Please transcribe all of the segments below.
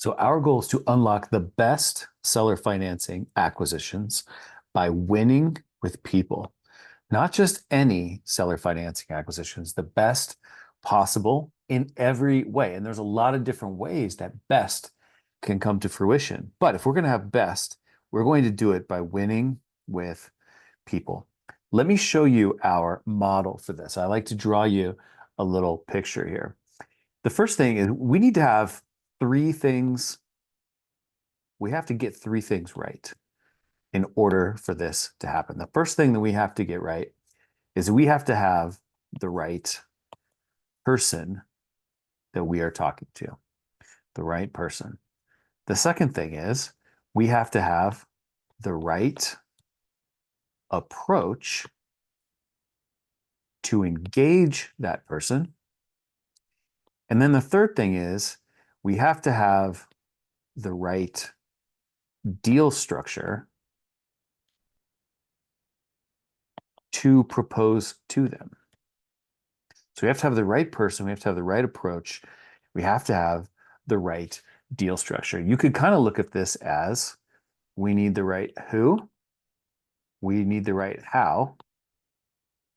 So our goal is to unlock the best seller financing acquisitions by winning with people, not just any seller financing acquisitions, the best possible in every way. And there's a lot of different ways that best can come to fruition. But if we're going to have best, we're going to do it by winning with people. Let me show you our model for this. I like to draw you a little picture here. The first thing is we need to have three things. We have to get three things right in order for this to happen. The first thing that we have to get right is we have to have the right person that we are talking to, the right person. The second thing is we have to have the right approach to engage that person. And then the third thing is we have to have the right deal structure to propose to them. So we have to have the right person, we have to have the right approach, we have to have the right deal structure. You could kind of look at this as we need the right who, we need the right how,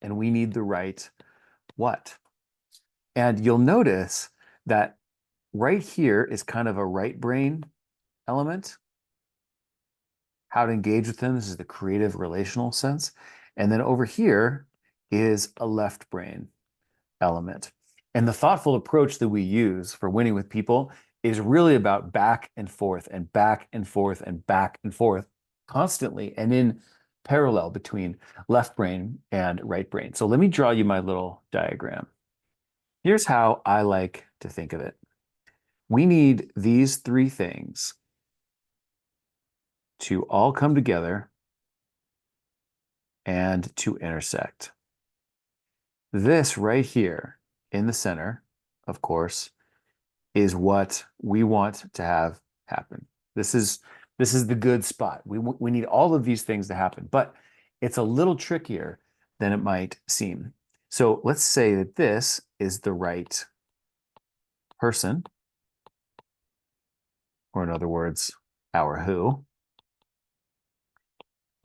and we need the right what. And you'll notice that right here is kind of a right brain element. How to engage with them. This is the creative relational sense. And then over here is a left brain element. And the thoughtful approach that we use for winning with people is really about back and forth and back and forth and back and forth constantly and in parallel between left brain and right brain. So let me draw you my little diagram. Here's how I like to think of it. We need these three things to all come together and to intersect. This right here in the center, of course, is what we want to have happen. This is the good spot. We need all of these things to happen, but it's a little trickier than it might seem. So let's say that this is the right person, or in other words, our who.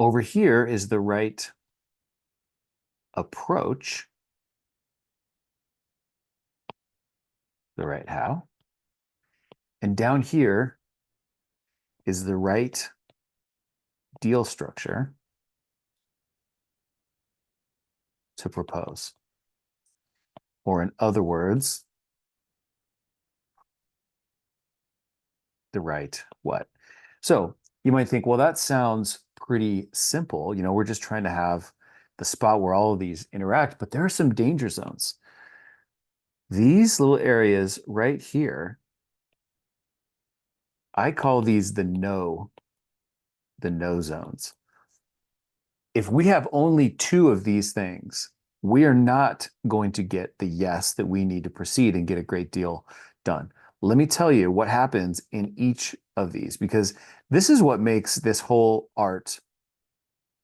Over here is the right approach, the right how. And down here is the right deal structure to propose. Or in other words, the right what. So you might think, well, that sounds pretty simple. You know, we're just trying to have the spot where all of these interact, but there are some danger zones. These little areas right here, I call these the no zones. If we have only two of these things, we are not going to get the yes that we need to proceed and get a great deal done. Let me tell you what happens in each of these, because this is what makes this whole art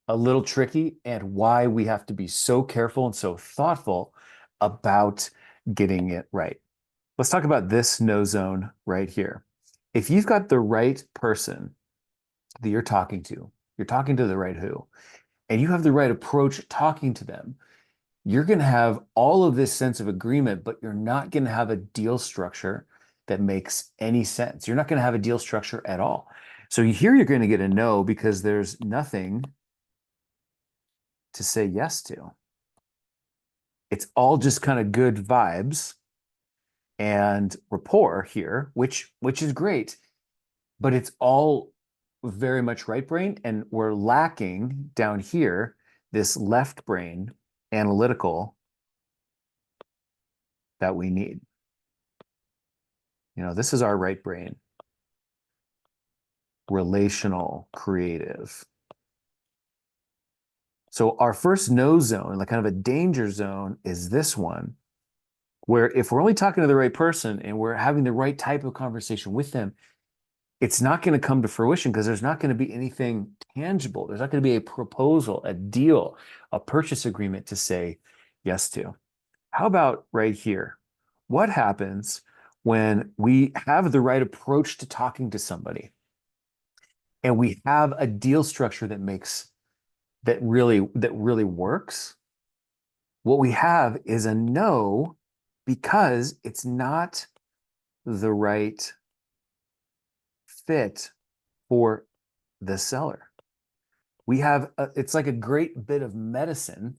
a little tricky and why we have to be so careful and so thoughtful about getting it right. Let's talk about this no zone right here. If you've got the right person that you're talking to the right who, and you have the right approach talking to them, you're going to have all of this sense of agreement, but you're not going to have a deal structure that makes any sense. You're not going to have a deal structure at all. So here you're going to get a no because there's nothing to say yes to. It's all just kind of good vibes and rapport here, which is great, but it's all very much right brain, and we're lacking down here this left brain analytical that we need. You know, this is our right brain, relational, creative. So our first no zone, like kind of a danger zone, is this one, where if we're only talking to the right person and we're having the right type of conversation with them, it's not going to come to fruition because there's not going to be anything tangible. There's not going to be a proposal, a deal, a purchase agreement to say yes to. How about right here? What happens when we have the right approach to talking to somebody and we have a deal structure that really works, what we have is a no because it's not the right fit for the seller. It's like a great bit of medicine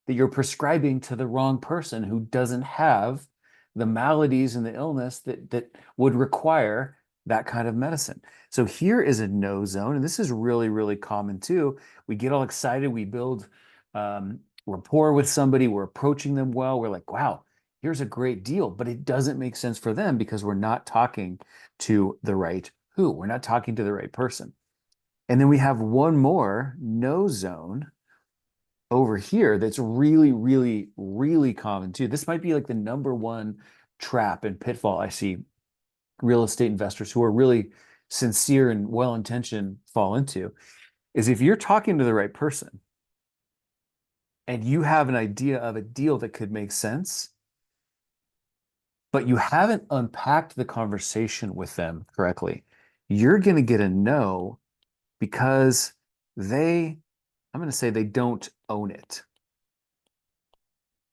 that you're prescribing to the wrong person who doesn't have the maladies and the illness that would require that kind of medicine. So here is a no zone, and this is really, really common too. We get all excited, we build rapport with somebody, we're approaching them well, we're like, wow, here's a great deal, but it doesn't make sense for them because we're not talking to the right who, we're not talking to the right person. And then we have one more no zone over here that's really, really, really common too. This might be like the number one trap and pitfall I see real estate investors who are really sincere and well-intentioned fall into, is if you're talking to the right person and you have an idea of a deal that could make sense, but you haven't unpacked the conversation with them correctly, you're going to get a no because I'm going to say they don't own it.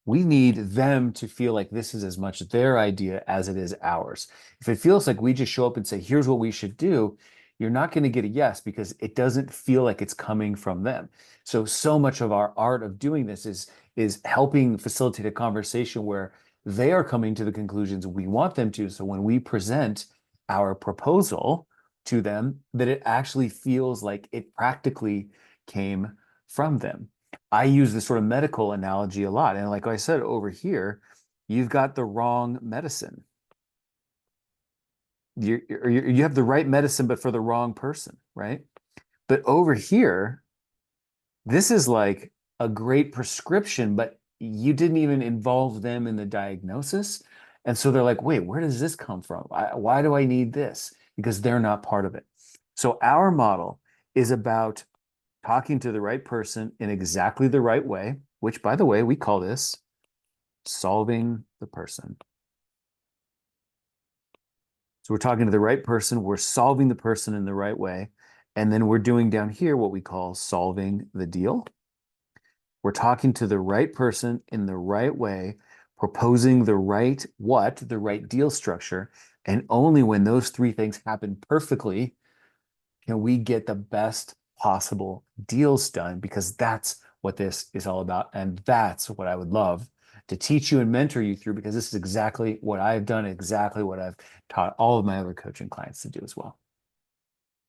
We need them to feel like this is as much their idea as it is ours. If it feels like we just show up and say, here's what we should do, you're not going to get a yes because it doesn't feel like it's coming from them. So much of our art of doing this is helping facilitate a conversation where they are coming to the conclusions we want them to. So when we present our proposal to them, that it actually feels like it practically came from them. I use this sort of medical analogy a lot. And like I said, over here, you've got the wrong medicine. You have the right medicine, but for the wrong person, right? But over here, this is like a great prescription, but you didn't even involve them in the diagnosis. And so they're like, wait, where does this come from? Why do I need this? Because they're not part of it. So our model is about talking to the right person in exactly the right way, which, by the way, we call this solving the person. So we're talking to the right person, we're solving the person in the right way, and then we're doing down here what we call solving the deal. We're talking to the right person in the right way, proposing the right deal structure, and only when those three things happen perfectly can we get the best possible deals done, because that's what this is all about. And that's what I would love to teach you and mentor you through, because this is exactly what I've done, exactly what I've taught all of my other coaching clients to do as well.